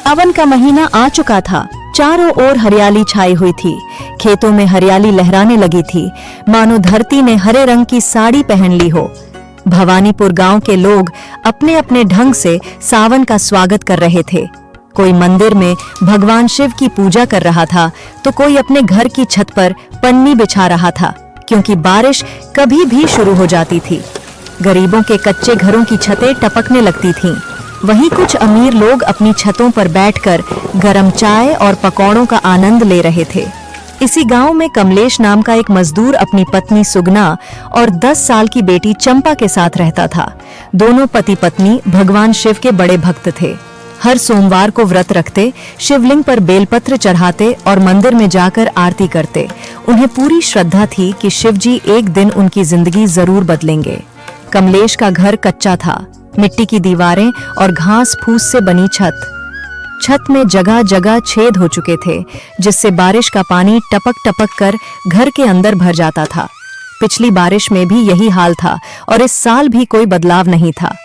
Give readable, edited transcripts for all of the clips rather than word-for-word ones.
सावन का महीना आ चुका था। चारों ओर हरियाली छाई हुई थी। खेतों में हरियाली लहराने लगी थी, मानो धरती ने हरे रंग की साड़ी पहन ली हो। भवानीपुर गांव के लोग अपने अपने ढंग से सावन का स्वागत कर रहे थे। कोई मंदिर में भगवान शिव की पूजा कर रहा था, तो कोई अपने घर की छत पर पन्नी बिछा रहा था, क्योंकि बारिश कभी भी शुरू हो जाती थी। गरीबों के कच्चे घरों की छतें टपकने लगती थीं। वहीं कुछ अमीर लोग अपनी छतों पर बैठकर गरम चाय और पकौड़ों का आनंद ले रहे थे। इसी गांव में कमलेश नाम का एक मजदूर अपनी पत्नी सुगना और 10 साल की बेटी चंपा के साथ रहता था। दोनों पति पत्नी भगवान शिव के बड़े भक्त थे। हर सोमवार को व्रत रखते, शिवलिंग पर बेलपत्र चढ़ाते और मंदिर में जाकर आरती करते। उन्हें पूरी श्रद्धा थी कि शिवजी एक दिन उनकी जिंदगी जरूर बदलेंगे। कमलेश का घर कच्चा था, मिट्टी की दीवारें और घास फूस से बनी छत में जगह जगह छेद हो चुके थे, जिससे बारिश का पानी टपक टपक कर घर के अंदर भर जाता था। पिछली बारिश में भी यही हाल था और इस साल भी कोई बदलाव नहीं था।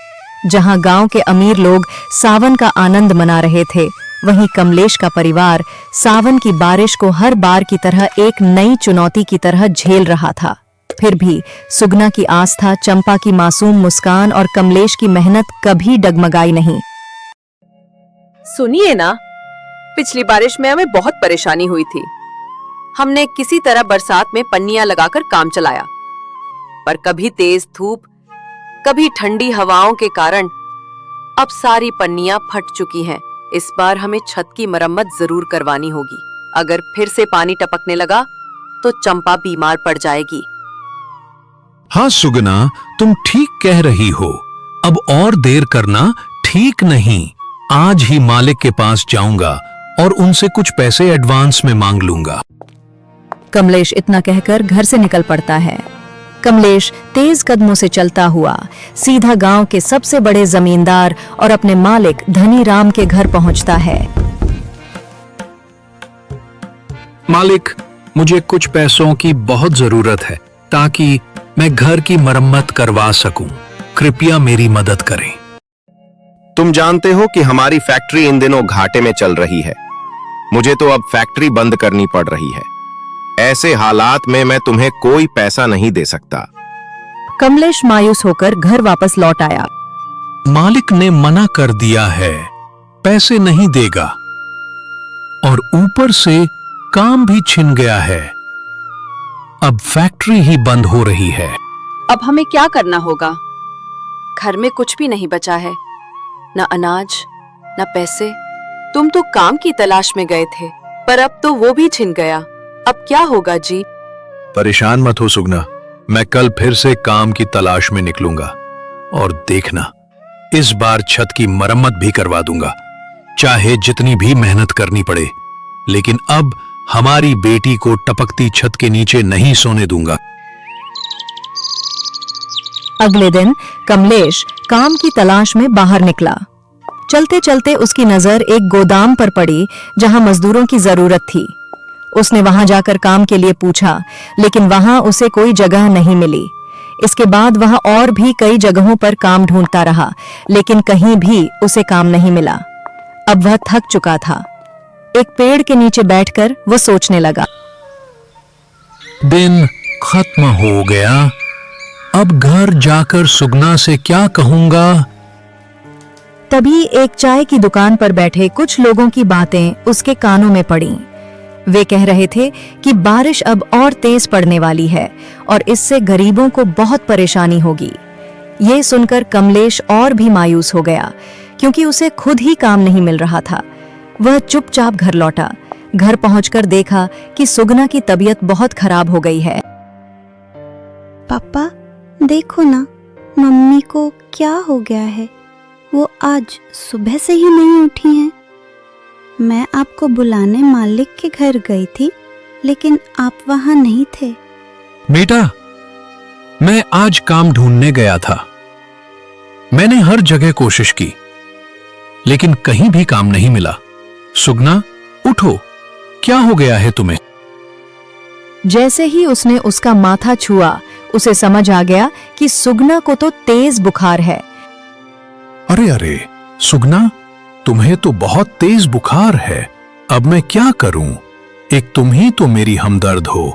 जहां गांव के अमीर लोग सावन का आनंद मना रहे थे, वहीं कमलेश का परिवार सावन की बारिश को हर बार की तरह एक नई चुनौती की तरह झेल रहा था। फिर भी सुगना की आस्था, चंपा की मासूम मुस्कान और कमलेश की मेहनत कभी डगमगाई नहीं। सुनिए ना, पिछली बारिश में हमें बहुत परेशानी हुई थी। हमने किसी तरह बरसात में पन्नियां लगाकर काम चलाया, पर कभी तेज धूप, कभी ठंडी हवाओं के कारण अब सारी पन्नियां फट चुकी हैं। इस बार हमें छत की मरम्मत जरूर करवानी होगी। अगर फिर से पानी टपकने लगा तो चंपा बीमार पड़ जाएगी। हाँ सुगना, तुम ठीक कह रही हो। अब और देर करना ठीक नहीं। आज ही मालिक के पास जाऊंगा और उनसे कुछ पैसे एडवांस में मांग लूंगा। कमलेश इतना कहकर घर से निकल पड़ता है। कमलेश तेज कदमों से चलता हुआ सीधा गांव के सबसे बड़े जमींदार और अपने मालिक धनी राम के घर पहुंचता है। मालिक, मुझे कुछ पैसों की बहुत जरूरत है ताकि मैं घर की मरम्मत करवा सकूं। कृपया मेरी मदद करें। तुम जानते हो कि हमारी फैक्ट्री इन दिनों घाटे में चल रही है। मुझे तो अब फैक्ट्री बंद करनी पड़ रही है। ऐसे हालात में मैं तुम्हें कोई पैसा नहीं दे सकता। कमलेश मायूस होकर घर वापस लौट आया। मालिक ने मना कर दिया है, पैसे नहीं देगा, और ऊपर से काम भी छिन गया है। अब फैक्ट्री ही बंद हो रही है। अब हमें क्या करना होगा? घर में कुछ भी नहीं बचा है, न अनाज न पैसे। तुम तो काम की तलाश में गए थे, पर अब तो वो भी छिन गया। अब क्या होगा जी? परेशान मत हो सुगना, मैं कल फिर से काम की तलाश में निकलूंगा और देखना, इस बार छत की मरम्मत भी करवा दूंगा, चाहे जितनी भी मेहनत करनी पड़े। लेकिन अब हमारी बेटी को टपकती छत के नीचे नहीं सोने दूंगा। अगले दिन कमलेश काम की तलाश में बाहर निकला। चलते चलते उसकी नजर एक गोदाम पर पड़ी, जहां मजदूरों की जरूरत थी। उसने वहां जाकर काम के लिए पूछा, लेकिन वहां उसे कोई जगह नहीं मिली। इसके बाद वह और भी कई जगहों पर काम ढूंढता रहा, लेकिन कहीं भी उसे काम नहीं मिला। अब वह थक चुका था। एक पेड़ के नीचे बैठकर वो सोचने लगा। दिन खत्म हो गया, अब घर जाकर सुगना से क्या कहूंगा। तभी एक चाय की दुकान पर बैठे कुछ लोगों की बातें उसके कानों में पड़ीं। वे कह रहे थे कि बारिश अब और तेज पड़ने वाली है और इससे गरीबों को बहुत परेशानी होगी। ये सुनकर कमलेश और भी मायूस हो गया, क्योंकि उसे खुद ही काम नहीं मिल रहा था। वह चुपचाप घर लौटा। घर पहुंचकर देखा कि सुगना की तबीयत बहुत खराब हो गई है। पापा, देखो ना, मम्मी को क्या हो गया है। वो आज सुबह से ही नहीं उठी हैं। मैं आपको बुलाने मालिक के घर गई थी, लेकिन आप वहां नहीं थे। बेटा, मैं आज काम ढूंढने गया था। मैंने हर जगह कोशिश की, लेकिन कहीं भी काम नहीं मिला। सुगना, उठो, क्या हो गया है तुम्हें? जैसे ही उसने उसका माथा छुआ, उसे समझ आ गया कि सुगना को तो तेज बुखार है। अरे अरे, सुगना, तुम्हें तो बहुत तेज बुखार है। अब मैं क्या करूं? एक तुम ही तो मेरी हमदर्द हो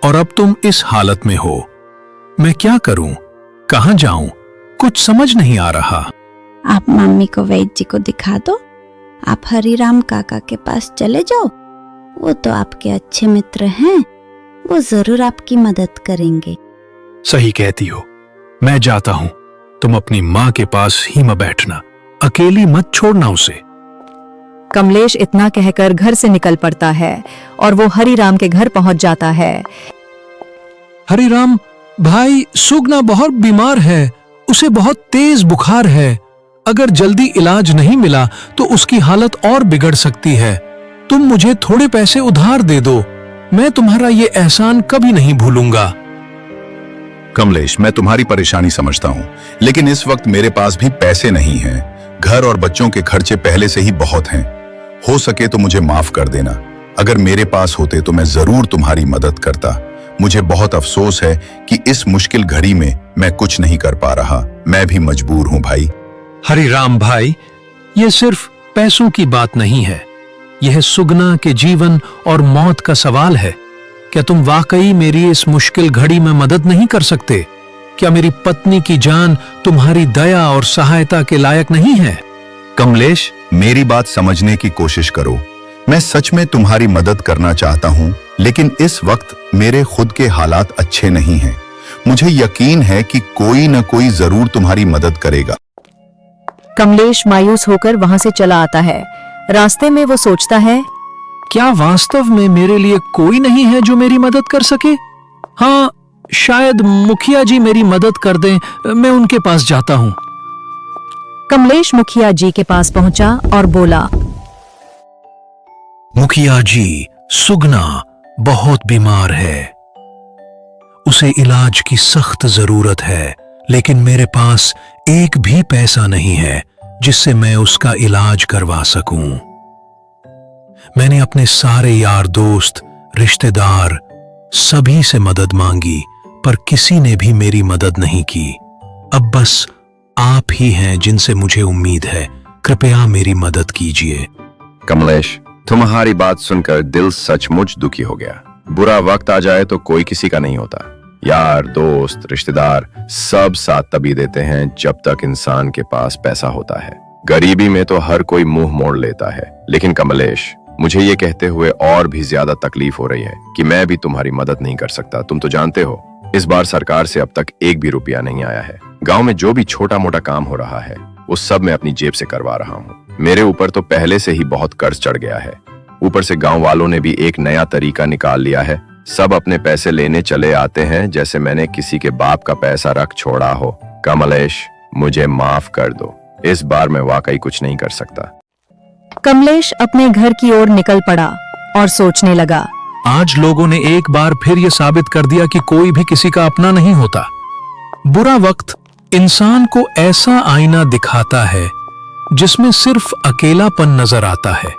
और अब तुम इस हालत में हो। मैं क्या करूं? कहां जाऊं? कुछ समझ नहीं आ रहा। आप मम्मी को वैद्य जी को दिखा दो। आप हरिराम काका के पास चले जाओ, वो तो आपके अच्छे मित्र हैं, वो जरूर आपकी मदद करेंगे। सही कहती हो, मैं जाता हूं। तुम अपनी मां के पास ही मत बैठना, अकेली मत छोड़ना उसे। कमलेश इतना कहकर घर से निकल पड़ता है और वो हरिराम के घर पहुंच जाता है। हरिराम भाई, सुगना बहुत बीमार है, उसे बहुत तेज बुखार है। अगर जल्दी इलाज नहीं मिला तो उसकी हालत और बिगड़ सकती है। तुम मुझे थोड़े पैसे उधार दे दो, मैं तुम्हारा ये एहसान कभी नहीं भूलूंगा। कमलेश, मैं तुम्हारी परेशानी समझता हूँ, लेकिन इस वक्त मेरे पास भी पैसे नहीं हैं। घर और बच्चों के खर्चे पहले से ही बहुत हैं। हो सके तो मुझे माफ कर देना। अगर मेरे पास होते तो मैं जरूर तुम्हारी मदद करता। मुझे बहुत अफसोस है कि इस मुश्किल घड़ी में मैं कुछ नहीं कर पा रहा। मैं भी मजबूर हूँ भाई। हरिराम भाई, ये सिर्फ पैसों की बात नहीं है, यह सुगना के जीवन और मौत का सवाल है। क्या तुम वाकई मेरी इस मुश्किल घड़ी में मदद नहीं कर सकते? क्या मेरी पत्नी की जान तुम्हारी दया और सहायता के लायक नहीं है? कमलेश, मेरी बात समझने की कोशिश करो। मैं सच में तुम्हारी मदद करना चाहता हूँ, लेकिन इस वक्त मेरे खुद के हालात अच्छे नहीं हैं। मुझे यकीन है कि कोई न कोई जरूर तुम्हारी मदद करेगा। कमलेश मायूस होकर वहां से चला आता है। रास्ते में वो सोचता है, क्या वास्तव में मेरे लिए कोई नहीं है जो मेरी मदद कर सके? हाँ, शायद मुखिया जी मेरी मदद कर दें। मैं उनके पास जाता हूँ। कमलेश मुखिया जी के पास पहुंचा और बोला, मुखिया जी, सुगना बहुत बीमार है, उसे इलाज की सख्त जरूरत है, लेकिन मेरे पास एक भी पैसा नहीं है जिससे मैं उसका इलाज करवा सकूं। मैंने अपने सारे यार दोस्त, रिश्तेदार सभी से मदद मांगी, पर किसी ने भी मेरी मदद नहीं की। अब बस आप ही हैं जिनसे मुझे उम्मीद है। कृपया मेरी मदद कीजिए। कमलेश, तुम्हारी बात सुनकर दिल सचमुच दुखी हो गया। बुरा वक्त आ जाए तो कोई किसी का नहीं होता। यार, दोस्त, रिश्तेदार सब साथ तभी देते हैं जब तक इंसान के पास पैसा होता है। गरीबी में तो हर कोई मुंह मोड़ लेता है। लेकिन कमलेश, मुझे ये कहते हुए और भी ज्यादा तकलीफ हो रही है कि मैं भी तुम्हारी मदद नहीं कर सकता। तुम तो जानते हो, इस बार सरकार से अब तक एक भी रुपया नहीं आया है। गांव में जो भी छोटा मोटा काम हो रहा है वो सब मैं अपनी जेब से करवा रहा हूँ। मेरे ऊपर तो पहले से ही बहुत कर्ज चढ़ गया है। ऊपर से गांव वालों ने भी एक नया तरीका निकाल लिया है। सब अपने पैसे लेने चले आते हैं जैसे मैंने किसी के बाप का पैसा रख छोड़ा हो। कमलेश, मुझे माफ कर दो। इस बार मैं वाकई कुछ नहीं कर सकता। कमलेश अपने घर की ओर निकल पड़ा और सोचने लगा, आज लोगों ने एक बार फिर यह साबित कर दिया कि कोई भी किसी का अपना नहीं होता। बुरा वक्त इंसान को ऐसा आईना दिखाता है जिसमें सिर्फ अकेलापन नजर आता है।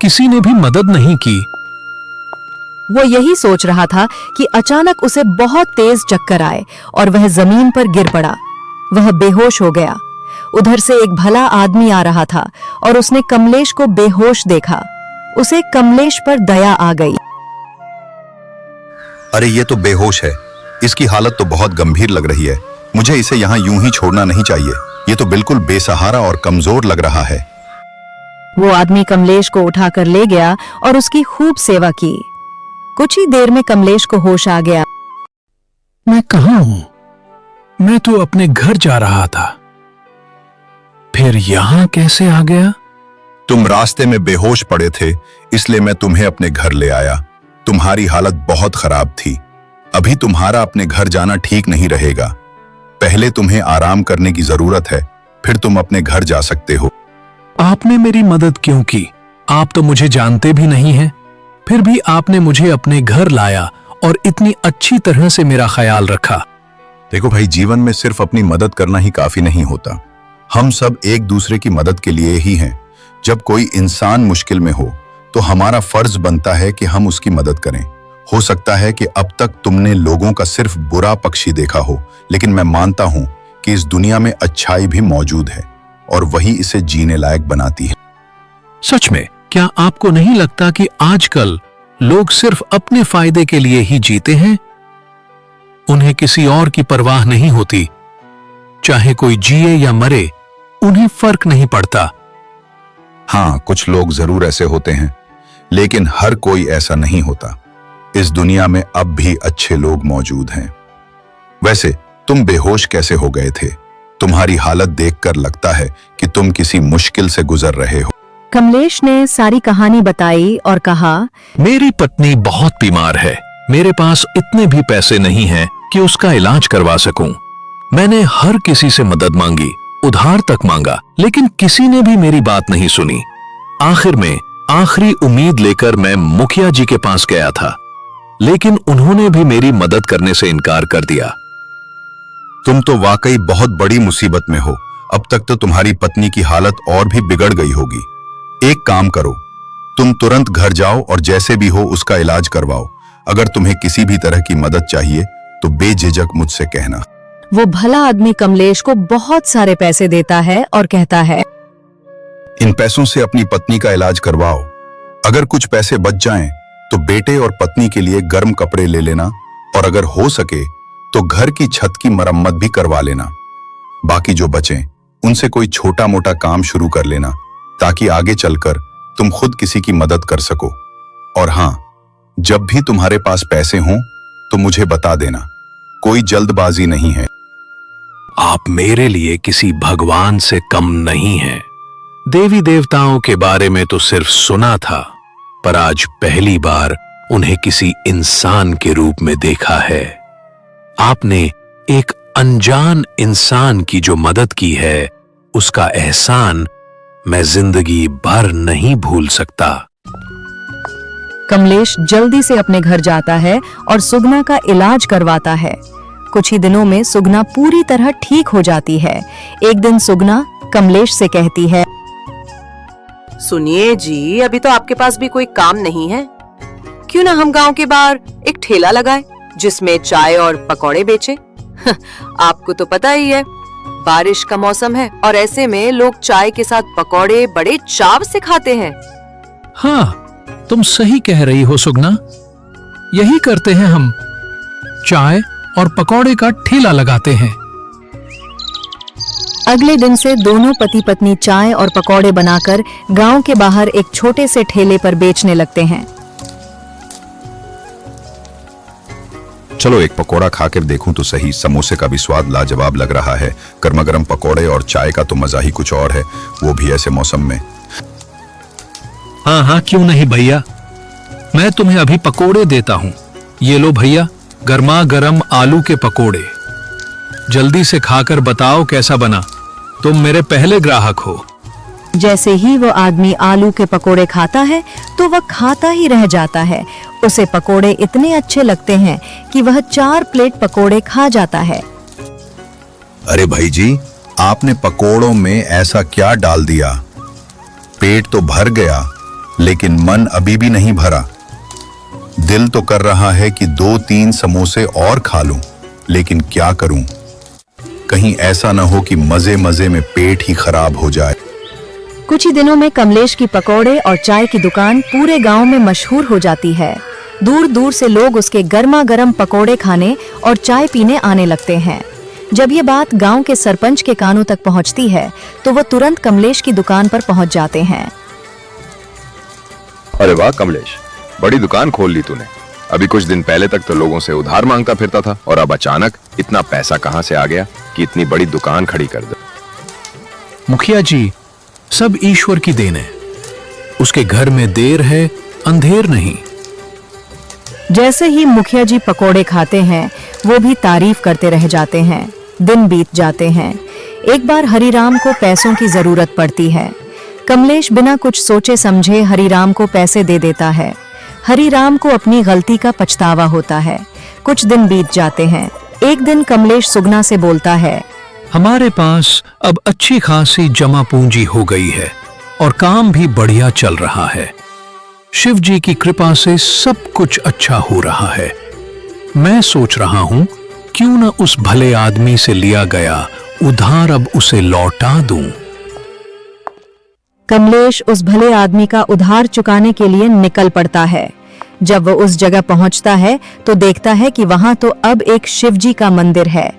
किसी ने भी मदद नहीं की। वो यही सोच रहा था कि अचानक उसे बहुत तेज चक्कर आए और वह जमीन पर गिर पड़ा। वह बेहोश हो गया। उधर से एक भला आदमी आ रहा था और उसने कमलेश को बेहोश देखा। उसे कमलेश पर दया आ गई। अरे, ये तो बेहोश है। इसकी हालत तो बहुत गंभीर लग रही है। मुझे इसे यहाँ यूं ही छोड़ना नहीं चाहिए। ये तो बिल्कुल बेसहारा और कमजोर लग रहा है। वो आदमी कमलेश को उठाकर ले गया और उसकी खूब सेवा की। कुछ ही देर में कमलेश को होश आ गया। मैं कहाँ हूं? मैं तो अपने घर जा रहा था, फिर यहां कैसे आ गया? तुम रास्ते में बेहोश पड़े थे, इसलिए मैं तुम्हें अपने घर ले आया। तुम्हारी हालत बहुत खराब थी। अभी तुम्हारा अपने घर जाना ठीक नहीं रहेगा। पहले तुम्हें आराम करने की जरूरत है, फिर तुम अपने घर जा सकते हो। आपने मेरी मदद क्यों की? आप तो मुझे जानते भी नहीं हैं। फिर भी आपने मुझे अपने घर लाया और इतनी अच्छी तरह से मेरा ख्याल रखा। देखो भाई, जीवन में सिर्फ अपनी मदद करना ही काफी नहीं होता। हम सब एक दूसरे की मदद के लिए ही हैं। जब कोई इंसान मुश्किल में हो तो हमारा फर्ज बनता है कि हम उसकी मदद करें। हो सकता है कि अब तक तुमने लोगों का सिर्फ बुरा पक्ष ही देखा हो, लेकिन मैं मानता हूं कि इस दुनिया में अच्छाई भी मौजूद है और वही इसे जीने लायक बनाती है। सच में, क्या आपको नहीं लगता कि आजकल लोग सिर्फ अपने फायदे के लिए ही जीते हैं? उन्हें किसी और की परवाह नहीं होती। चाहे कोई जिए या मरे, उन्हें फर्क नहीं पड़ता। हाँ, कुछ लोग जरूर ऐसे होते हैं, लेकिन हर कोई ऐसा नहीं होता। इस दुनिया में अब भी अच्छे लोग मौजूद हैं। वैसे तुम बेहोश कैसे हो गए थे? तुम्हारी हालत देखकर लगता है कि तुम किसी मुश्किल से गुजर रहे हो। कमलेश ने सारी कहानी बताई और कहा, मेरी पत्नी बहुत बीमार है। मेरे पास इतने भी पैसे नहीं हैं कि उसका इलाज करवा सकूं। मैंने हर किसी से मदद मांगी, उधार तक मांगा, लेकिन किसी ने भी मेरी बात नहीं सुनी। आखिर में आखिरी उम्मीद लेकर मैं मुखिया जी के पास गया था, लेकिन उन्होंने भी मेरी मदद करने से इनकार कर दिया। तुम तो वाकई बहुत बड़ी मुसीबत में हो। अब तक तो तुम्हारी पत्नी की हालत और भी बिगड़ गई होगी। एक काम करो, तुम तुरंत घर जाओ और जैसे भी हो उसका इलाज करवाओ। अगर तुम्हें किसी भी तरह की मदद चाहिए तो बेझिझक मुझसे कहना। वो भला आदमी कमलेश को बहुत सारे पैसे देता है और कहता है, इन पैसों से अपनी पत्नी का इलाज करवाओ। अगर कुछ पैसे बच जाएं तो बेटे और पत्नी के लिए गर्म कपड़े ले लेना, और अगर हो सके तो घर की छत की मरम्मत भी करवा लेना। बाकी जो बचे उनसे कोई छोटा मोटा काम शुरू कर लेना, ताकि आगे चलकर तुम खुद किसी की मदद कर सको। और हाँ, जब भी तुम्हारे पास पैसे हों तो मुझे बता देना। कोई जल्दबाजी नहीं है। आप मेरे लिए किसी भगवान से कम नहीं हैं। देवी देवताओं के बारे में तो सिर्फ सुना था, पर आज पहली बार उन्हें किसी इंसान के रूप में देखा है। आपने एक अनजान इंसान की जो मदद की है, उसका एहसान मैं जिंदगी भर नहीं भूल सकता। कमलेश जल्दी से अपने घर जाता है और सुगना का इलाज करवाता है। कुछ ही दिनों में सुगना पूरी तरह ठीक हो जाती है। एक दिन सुगना कमलेश से कहती है, सुनिए जी, अभी तो आपके पास भी कोई काम नहीं है। क्यों ना हम गांव के बाहर एक ठेला लगाएं, जिसमें चाय और पकौड़े बेचे। आपको तो पता ही है, बारिश का मौसम है और ऐसे में लोग चाय के साथ पकौड़े बड़े चाव से खाते हैं। हाँ, तुम सही कह रही हो सुगना। यही करते हैं हम। चाय और पकौड़े का ठेला लगाते हैं। अगले दिन से दोनों पति पत्नी चाय और पकौड़े बनाकर गांव के बाहर एक छोटे से ठेले पर बेचने लगते हैं। चलो एक पकोड़ा खाकर देखूं तो सही। समोसे का भी स्वाद लाजवाब लग रहा है। गर्मा गर्म पकोड़े और चाय का तो मजा ही कुछ और है, वो भी ऐसे मौसम में। हाँ हाँ, क्यों नहीं भैया, मैं तुम्हें अभी पकोड़े देता हूँ। ये लो भैया, गर्मा गर्म आलू के पकोड़े। जल्दी से खाकर बताओ कैसा बना। तुम मेरे पहले ग्राहक हो। जैसे ही वो आदमी आलू के पकोड़े खाता है तो वह खाता ही रह जाता है। उसे पकोड़े इतने अच्छे लगते हैं कि वह 4 प्लेट पकोड़े खा जाता है। अरे भाई जी, आपने पकोड़ों में ऐसा क्या डाल दिया? पेट तो भर गया, लेकिन मन अभी भी नहीं भरा। दिल तो कर रहा है कि 2-3 समोसे और खा लूं, लेकिन क्या करूं? कहीं ऐसा न हो कि मजे मजे में पेट ही खराब हो जाए। कुछ ही दिनों में कमलेश की पकोड़े और चाय की दुकान पूरे गांव में मशहूर हो जाती है। दूर दूर से लोग उसके गर्मा गर्म पकोड़े खाने और चाय पीने आने लगते हैं। जब ये बात गांव के सरपंच के कानों तक पहुंचती है तो वो तुरंत कमलेश की दुकान पर पहुंच जाते हैं। अरे वाह कमलेश, बड़ी दुकान खोल ली तूने। अभी कुछ दिन पहले तक तो लोगों से उधार मांगता फिरता था, और अब अचानक इतना पैसा कहां से आ गया कि इतनी बड़ी दुकान खड़ी कर दे? मुखिया जी, सब ईश्वर की देन है। उसके घर में देर है, अंधेर नहीं। जैसे ही मुखिया जी पकोड़े खाते हैं, वो भी तारीफ करते रह जाते हैं। दिन बीत जाते हैं। एक बार हरिराम को पैसों की जरूरत पड़ती है। कमलेश बिना कुछ सोचे समझे हरिराम को पैसे दे देता है। हरिराम को अपनी गलती का पछतावा होता है। कुछ दिन बीत जाते हैं। एक दिन कमलेश सुगना से बोलता है, हमारे पास अब अच्छी खासी जमा पूंजी हो गई है और काम भी बढ़िया चल रहा है। शिव जी की कृपा से सब कुछ अच्छा हो रहा है। मैं सोच रहा हूं, क्यों न उस भले आदमी से लिया गया उधार अब उसे लौटा दूं। कमलेश उस भले आदमी का उधार चुकाने के लिए निकल पड़ता है। जब वो उस जगह पहुंचता है तो देखता है कि वहां तो अब एक शिवजी का मंदिर है।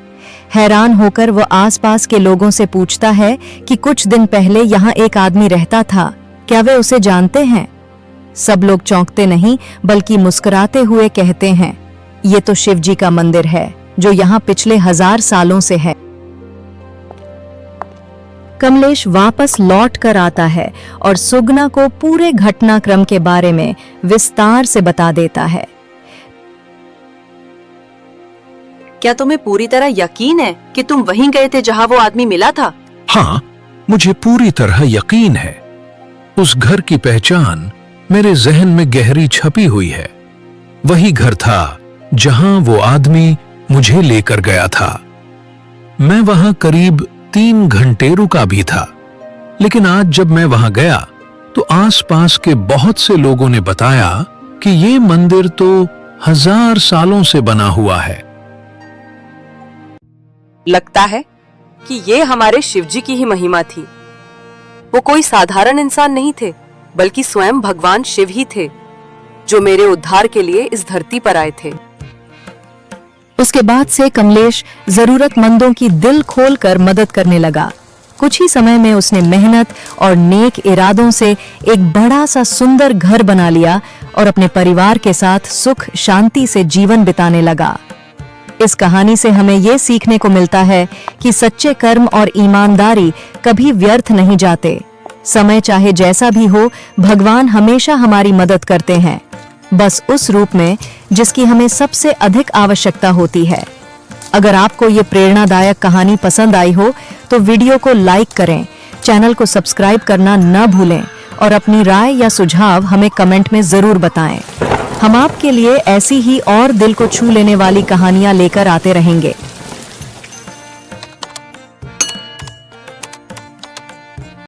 हैरान होकर वो आसपास के लोगों से पूछता है कि कुछ दिन पहले यहाँ एक आदमी रहता था, क्या वे उसे जानते हैं? सब लोग चौंकते नहीं बल्कि मुस्कुराते हुए कहते हैं, ये तो शिवजी का मंदिर है जो यहाँ पिछले 1000 सालों से है। कमलेश वापस लौट कर आता है और सुगना को पूरे घटनाक्रम के बारे में विस्तार से बता देता है। क्या तुम्हें पूरी तरह यकीन है कि तुम वहीं गए थे जहां वो आदमी मिला था? हाँ, मुझे पूरी तरह यकीन है। उस घर की पहचान मेरे जहन में गहरी छपी हुई है। वही घर था जहां वो आदमी मुझे लेकर गया था। मैं वहां करीब 3 घंटे रुका भी था, लेकिन आज जब मैं वहां गया तो आसपास के बहुत से लोगों ने बताया कि ये मंदिर तो 1000 सालों से बना हुआ है। लगता है कि ये हमारे शिवजी की ही महिमा थी। वो कोई साधारण इंसान नहीं थे, बल्कि स्वयं भगवान शिव ही थे, जो मेरे उद्धार के लिए इस धरती पर आए थे। उसके बाद से कमलेश जरूरतमंदों की दिल खोलकर मदद करने लगा। कुछ ही समय में उसने मेहनत और नेक इरादों से एक बड़ा सा सुंदर घर बना लिया और अपने परिवार के साथ सुख शांति से जीवन बिताने लगा। इस कहानी से हमें यह सीखने को मिलता है कि सच्चे कर्म और ईमानदारी कभी व्यर्थ नहीं जाते। समय चाहे जैसा भी हो, भगवान हमेशा हमारी मदद करते हैं, बस उस रूप में जिसकी हमें सबसे अधिक आवश्यकता होती है। अगर आपको ये प्रेरणादायक कहानी पसंद आई हो तो वीडियो को लाइक करें, चैनल को सब्सक्राइब करना न भूलें और अपनी राय या सुझाव हमें कमेंट में जरूर बताएं। हम आपके लिए ऐसी ही और दिल को छू लेने वाली कहानियां लेकर आते रहेंगे।